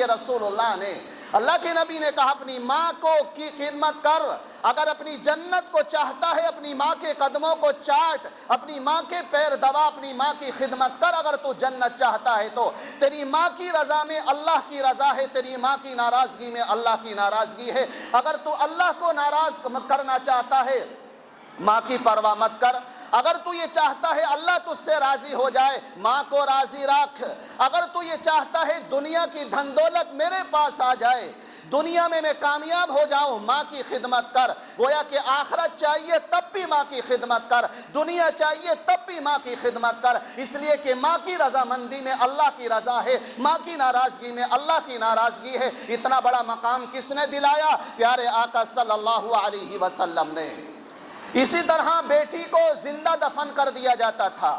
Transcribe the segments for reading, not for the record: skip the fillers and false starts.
یہ رسول اللہ نے۔ اللہ کے نبی نے کہا اپنی ماں کو کی خدمت کر، اگر اپنی جنت کو چاہتا ہے اپنی ماں کے قدموں کو چاٹ، اپنی ماں کے پیر دبا، اپنی ماں کی خدمت کر۔ اگر تو جنت چاہتا ہے تو تیری ماں کی رضا میں اللہ کی رضا ہے، تیری ماں کی ناراضگی میں اللہ کی ناراضگی ہے۔ اگر تو اللہ کو ناراض کرنا چاہتا ہے ماں کی پرواہ مت کر۔ اگر تو یہ چاہتا ہے اللہ تجھ سے راضی ہو جائے، ماں کو راضی رکھ۔ اگر تو یہ چاہتا ہے دنیا کی دھن دولت میرے پاس آ جائے، دنیا میں کامیاب ہو جاؤں، ماں کی خدمت کر۔ گویا کہ آخرت چاہیے تب بھی ماں کی خدمت کر، دنیا چاہیے تب بھی ماں کی خدمت کر، اس لیے کہ ماں کی رضامندی میں اللہ کی رضا ہے، ماں کی ناراضگی میں اللہ کی ناراضگی ہے۔ اتنا بڑا مقام کس نے دلایا؟ پیارے آقا صلی اللہ علیہ وسلم نے۔ اسی طرح بیٹی کو زندہ دفن کر دیا جاتا تھا،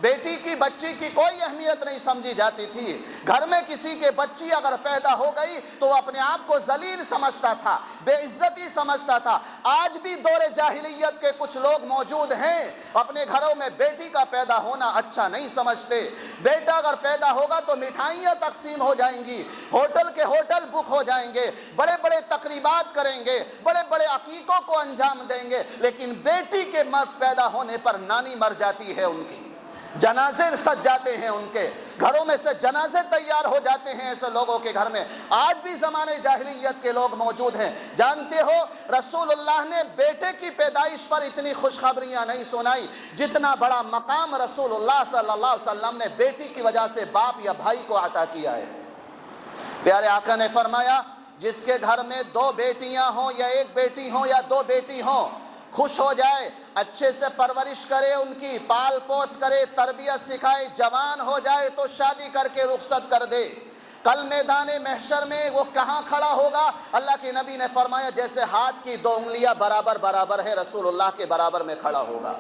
بیٹی کی بچی کی کوئی اہمیت نہیں سمجھی جاتی تھی۔ گھر میں کسی کے بچی اگر پیدا ہو گئی تو وہ اپنے آپ کو ذلیل سمجھتا تھا، بے عزتی سمجھتا تھا۔ آج بھی دور جاہلیت کے کچھ لوگ موجود ہیں، اپنے گھروں میں بیٹی کا پیدا ہونا اچھا نہیں سمجھتے۔ بیٹا اگر پیدا ہوگا تو مٹھائیاں تقسیم ہو جائیں گی، ہوٹل کے ہوٹل بک ہو جائیں گے، بڑے بڑے تقریبات کریں گے، بڑے بڑے عقیقوں کو انجام دیں گے، لیکن بیٹی کے پیدا ہونے پر نانی مر جاتی ہے، ان کی جنازے سج جاتے ہیں، ان کے گھروں میں سے جنازے تیار ہو جاتے ہیں ایسے لوگوں کے گھر میں۔ آج بھی زمانے جاہلیت کے لوگ موجود ہیں۔ جانتے ہو رسول اللہ نے بیٹے کی پیدائش پر اتنی خوشخبریاں نہیں سنائی جتنا بڑا مقام رسول اللہ صلی اللہ علیہ وسلم نے بیٹی کی وجہ سے باپ یا بھائی کو عطا کیا ہے۔ پیارے آقا نے فرمایا جس کے گھر میں 2 بیٹیاں ہوں یا 1 بیٹی ہوں یا 2 بیٹی ہوں، خوش ہو جائے، اچھے سے پرورش کرے، ان کی پال پوس کرے، تربیت سکھائے، جوان ہو جائے تو شادی کر کے رخصت کر دے۔ کل میدان محشر میں وہ کہاں کھڑا ہوگا؟ اللہ کے نبی نے فرمایا جیسے ہاتھ کی 2 انگلیاں برابر برابر ہے، رسول اللہ کے برابر میں کھڑا ہوگا۔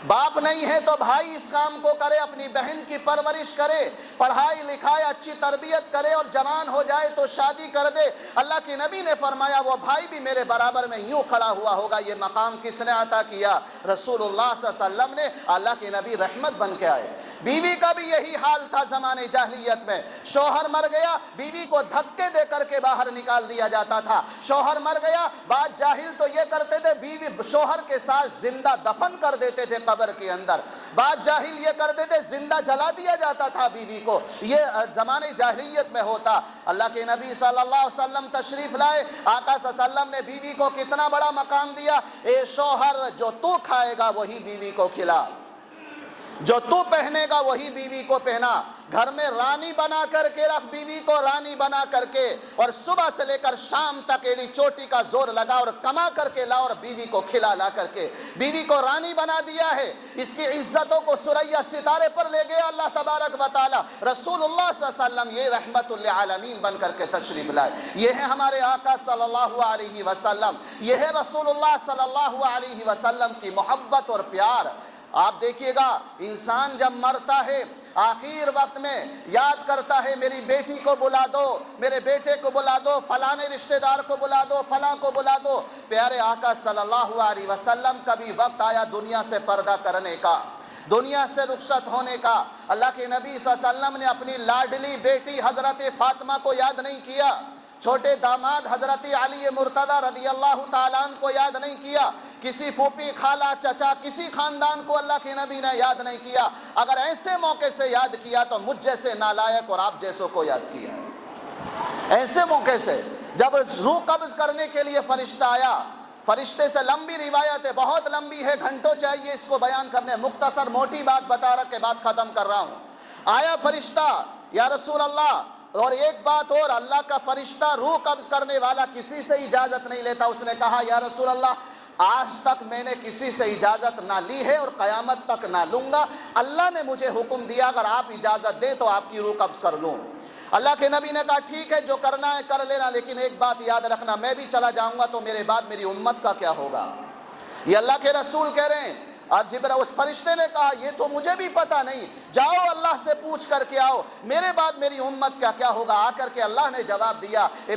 باپ نہیں ہے تو بھائی اس کام کو کرے، اپنی بہن کی پرورش کرے، پڑھائی لکھائی اچھی تربیت کرے، اور جوان ہو جائے تو شادی کر دے۔ اللہ کے نبی نے فرمایا وہ بھائی بھی میرے برابر میں یوں کھڑا ہوا ہوگا۔ یہ مقام کس نے عطا کیا؟ رسول اللہ صلی اللہ علیہ وسلم نے۔ اللہ کے نبی رحمت بن کے آئے۔ بیوی کا بھی یہی حال تھا زمانے جاہلیت میں، شوہر مر گیا بیوی کو دھکے دے کر کے باہر نکال دیا جاتا تھا۔ شوہر مر گیا، بعض جاہل تو یہ کرتے تھے بیوی شوہر کے ساتھ زندہ دفن کر دیتے تھے قبر کے اندر، بعض جاہل یہ کرتے تھے زندہ جلا دیا جاتا تھا بیوی کو۔ یہ زمانے جاہلیت میں ہوتا۔ اللہ کے نبی صلی اللہ علیہ وسلم تشریف لائے، آقا صلی اللہ علیہ وسلم نے بیوی کو کتنا بڑا مقام دیا۔ اے شوہر جو تو کھائے گا وہی بیوی کو کھلا، جو تو پہنے گا وہی بیوی کو پہنا۔ گھر میں رانی بنا کر کے رکھ، بیوی کو رانی بنا کر کے، اور صبح سے لے کر شام تک ایڑی چوٹی کا زور لگا اور کما کر کے لا اور بیوی کو کھلا لا کر کے بیوی کو رانی بنا دیا ہے۔ اس کی عزتوں کو ثریا ستارے پر لے گیا اللہ تبارک و تعالی۔ رسول اللہ صلی اللہ علیہ وسلم یہ رحمت للعالمین بن کر کے تشریف لائے۔ یہ ہے ہمارے آقا صلی اللہ علیہ وسلم، یہ ہے رسول اللہ صلی اللہ علیہ وسلم کی محبت اور پیار۔ آپ دیکھیے گا انسان جب مرتا ہے آخر وقت میں یاد کرتا ہے میری بیٹی کو بلا دو، میرے بیٹے کو بلا دو، فلانے رشتہ دار کو بلا دو، فلاں کو بلا دو۔ پیارے آقا صلی اللہ علیہ وسلم کا بھی وقت آیا دنیا سے پردہ کرنے کا، دنیا سے رخصت ہونے کا۔ اللہ کے نبی صلی اللہ علیہ وسلم نے اپنی لاڈلی بیٹی حضرت فاطمہ کو یاد نہیں کیا، چھوٹے داماد حضرت علی مرتضی رضی اللہ تعالیٰ عنہ کو یاد نہیں کیا، کسی پھوپھی خالہ چچا کسی خاندان کو اللہ کے نبی نے یاد نہیں کیا۔ اگر ایسے موقع سے یاد کیا تو مجھ جیسے نالائق اور آپ جیسوں کو یاد کیا ہے۔ ایسے موقع سے جب روح قبض کرنے کے لیے فرشتہ آیا، فرشتے سے لمبی روایت ہے، بہت لمبی ہے، گھنٹوں چاہیے اس کو بیان کرنے، مختصر موٹی بات بتا رکھ کے بات ختم کر رہا ہوں۔ آیا فرشتہ یا رسول اللہ، اور ایک بات اور، اللہ کا فرشتہ روح قبض کرنے والا کسی سے اجازت نہیں لیتا۔ اس نے کہا یا رسول اللہ آج تک میں نے کسی سے اجازت نہ لی ہے اور قیامت تک نہ لوں گا، اللہ نے مجھے حکم دیا اگر آپ اجازت دیں تو آپ کی روح قبض کر لوں۔ اللہ کے نبی نے کہا ٹھیک ہے جو کرنا ہے کر لینا، لیکن ایک بات یاد رکھنا میں بھی چلا جاؤں گا تو میرے بعد میری امت کا کیا ہوگا؟ یہ اللہ کے رسول کہہ رہے ہیں۔ اور اس فرشتے نے کہا یہ تو مجھے بھی پتہ نہیں، جاؤ اللہ سے پوچھ کر کے آؤ میرے بعد میری امت کا کیا ہوگا۔ آ کر کے اللہ نے جواب دیا، اے